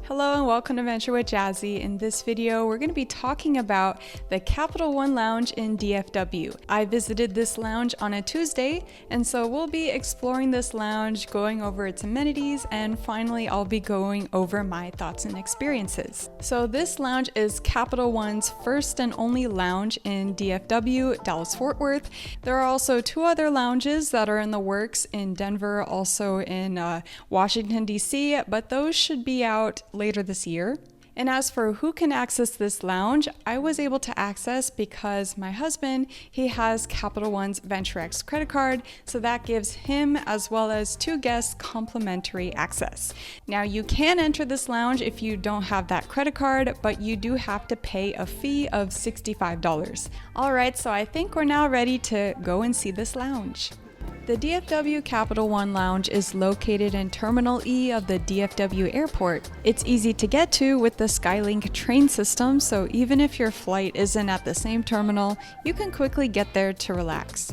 Hello and welcome to Venture with Jazzy. In this video, we're going to be talking about the Capital One Lounge in DFW. I visited this lounge on a Tuesday, and so we'll be exploring this lounge, going over its amenities, and finally I'll be going over my thoughts and experiences. So this lounge is Capital One's first and only lounge in DFW, Dallas-Fort Worth. There are also two other lounges that are in the works in Denver, also in Washington, D.C., but those should be out later this year. And as for who can access this lounge, I was able to access because my husband, he has Capital One's VentureX credit card, so that gives him as well as two guests complimentary access. Now you can enter this lounge if you don't have that credit card, but you do have to pay a fee of $65. Alright, so I think we're now ready to go and see this lounge. The DFW Capital One Lounge is located in Terminal E of the DFW Airport. It's easy to get to with the Skylink train system, so even if your flight isn't at the same terminal, you can quickly get there to relax.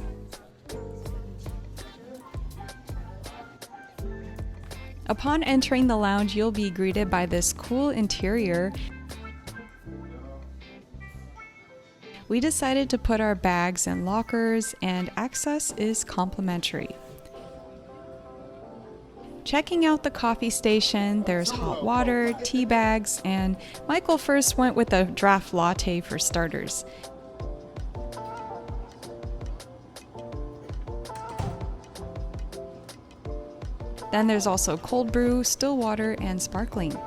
Upon entering the lounge, you'll be greeted by this cool interior. We decided to put our bags in lockers, and access is complimentary. Checking out the coffee station, there's hot water, tea bags, and Michael first went with a draft latte for starters. Then there's also cold brew, still water, and sparkling.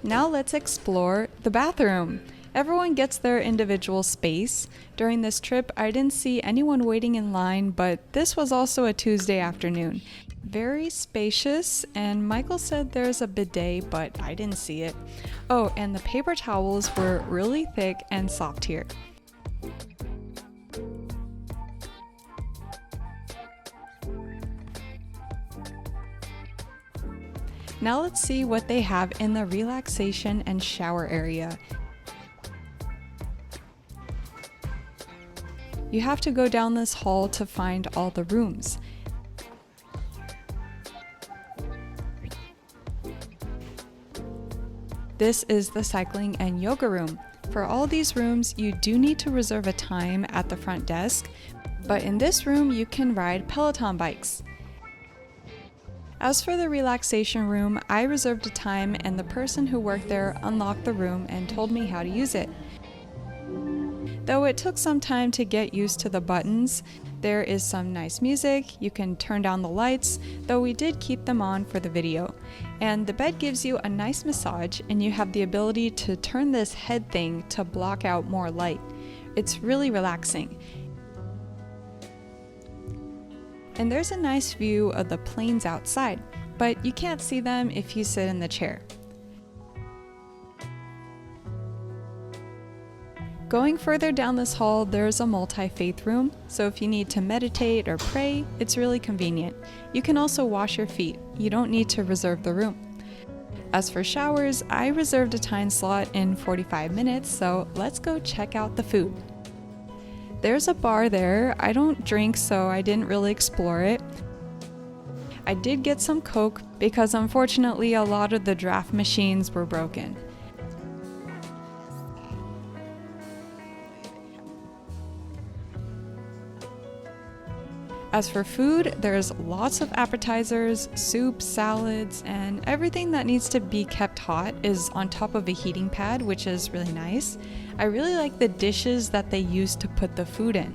Now let's explore the bathroom. Everyone gets their individual space. During this trip, I didn't see anyone waiting in line, but this was also a Tuesday afternoon. Very spacious, and Michael said there's a bidet, but I didn't see it. Oh, and the paper towels were really thick and soft here. Now let's see what they have in the relaxation and shower area. You have to go down this hall to find all the rooms. This is the cycling and yoga room. For all these rooms, you do need to reserve a time at the front desk, but in this room you can ride Peloton bikes. As for the relaxation room, I reserved a time and the person who worked there unlocked the room and told me how to use it. Though it took some time to get used to the buttons, there is some nice music, you can turn down the lights, though we did keep them on for the video. And the bed gives you a nice massage, and you have the ability to turn this head thing to block out more light. It's really relaxing. And there's a nice view of the planes outside, but you can't see them if you sit in the chair. Going further down this hall, there's a multi-faith room, so if you need to meditate or pray, it's really convenient. You can also wash your feet. You don't need to reserve the room. As for showers, I reserved a time slot in 45 minutes, so let's go check out the food. There's a bar there. I don't drink, so I didn't really explore it. I did get some Coke because unfortunately a lot of the draft machines were broken. As for food, there's lots of appetizers, soups, salads, and everything that needs to be kept hot is on top of a heating pad, which is really nice. I really like the dishes that they use to put the food in.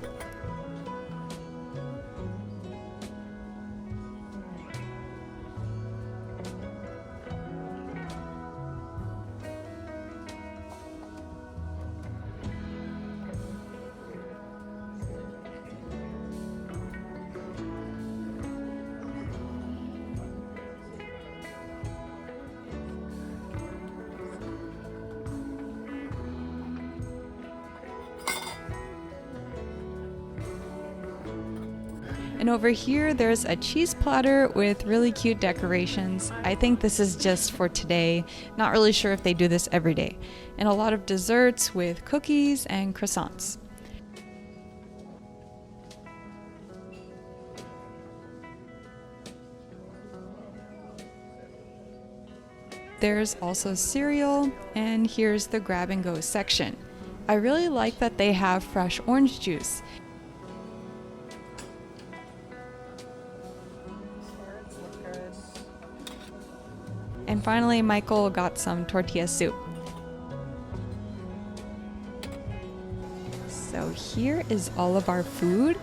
And over here, there's a cheese platter with really cute decorations. I think this is just for today. Not really sure if they do this every day. And a lot of desserts with cookies and croissants. There's also cereal, and here's the grab and go section. I really like that they have fresh orange juice. And finally, Michael got some tortilla soup. So here is all of our food.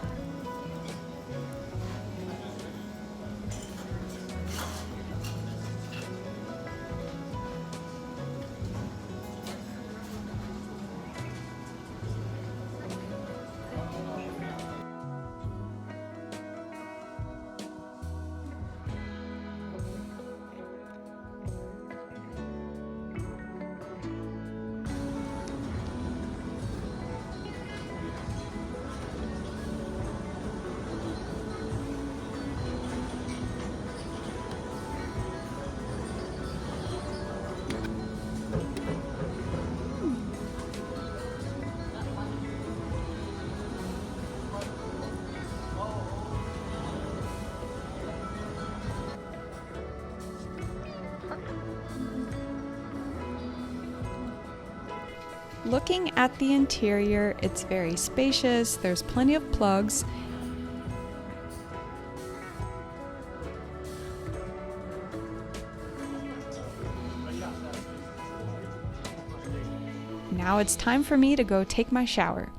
Looking at the interior, it's very spacious, there's plenty of plugs. Now it's time for me to go take my shower.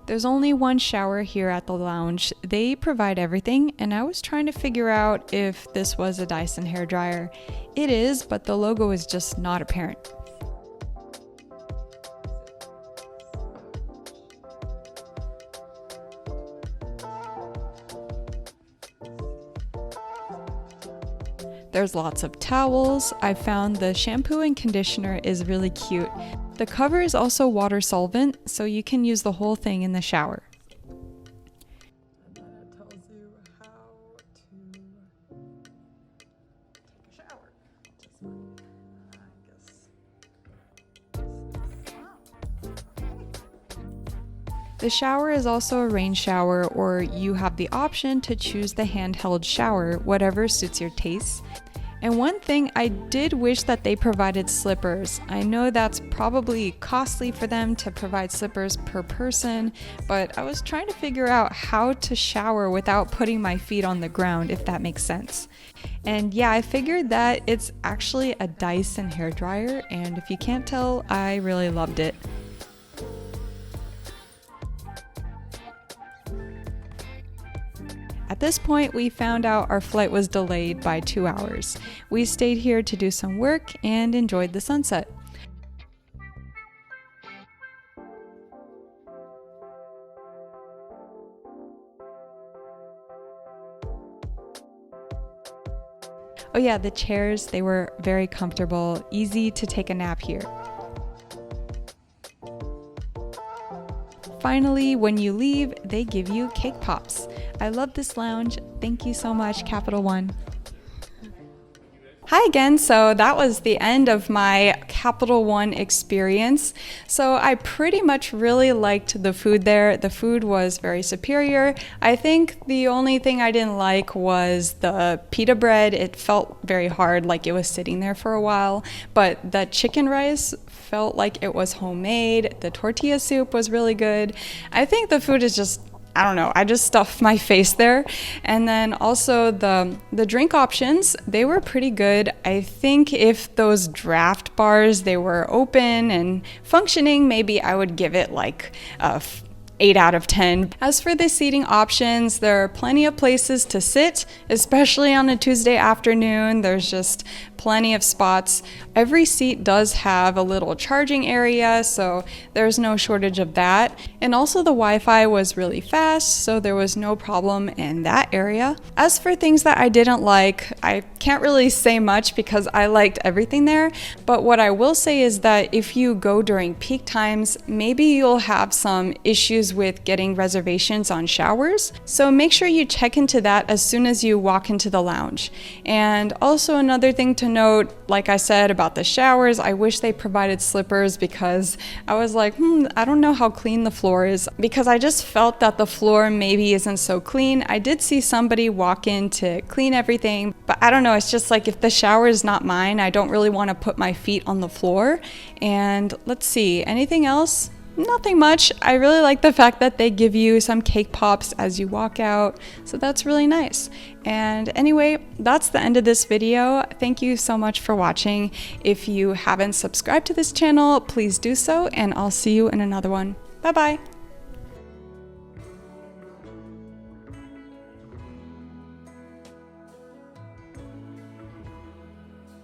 There's only one shower here at the lounge. They provide everything, and I was trying to figure out if this was a Dyson hairdryer. It is, but the logo is just not apparent. There's lots of towels. I found the shampoo and conditioner is really cute. The cover is also water solvent, so you can use the whole thing in the shower. And then it tells you how to take a shower. The shower is also a rain shower, or you have the option to choose the handheld shower, whatever suits your taste. And one thing, I did wish that they provided slippers. I know that's probably costly for them to provide slippers per person, but I was trying to figure out how to shower without putting my feet on the ground, if that makes sense. And yeah, I figured that it's actually a Dyson hairdryer, and if you can't tell, I really loved it. At this point, we found out our flight was delayed by 2 hours. We stayed here to do some work and enjoyed the sunset. Oh yeah, the chairs, they were very comfortable, easy to take a nap here. Finally, when you leave, they give you cake pops. I love this lounge. Thank you so much, Capital One. Hi again, so that was the end of my Capital One experience. So I pretty much really liked the food there. The food was very superior. I think the only thing I didn't like was the pita bread. It felt very hard, like it was sitting there for a while, but the chicken rice felt like it was homemade. The tortilla soup was really good. I think the food is just, I don't know, I just stuffed my face there. And then also the drink options, they were pretty good. I think if those draft bars, they were open and functioning, maybe I would give it like a 8 out of 10. As for the seating options, there are plenty of places to sit, especially on a Tuesday afternoon. There's just plenty of spots. Every seat does have a little charging area, so there's no shortage of that. And also the Wi-Fi was really fast, so there was no problem in that area. As for things that I didn't like, I can't really say much because I liked everything there, but what I will say is that if you go during peak times, maybe you'll have some issues issues with getting reservations on showers. So make sure you check into that as soon as you walk into the lounge. And also another thing to note, like I said about the showers, I wish they provided slippers, because I was like, I don't know how clean the floor is, because I just felt that the floor maybe isn't so clean. I did see somebody walk in to clean everything, but I don't know, it's just like if the shower is not mine, I don't really want to put my feet on the floor. And let's see, anything else? Nothing much. I really like the fact that they give you some cake pops as you walk out, so that's really nice. And anyway, that's the end of this video. Thank you so much for watching. If you haven't subscribed to this channel, please do so, and I'll see you in another one. Bye bye.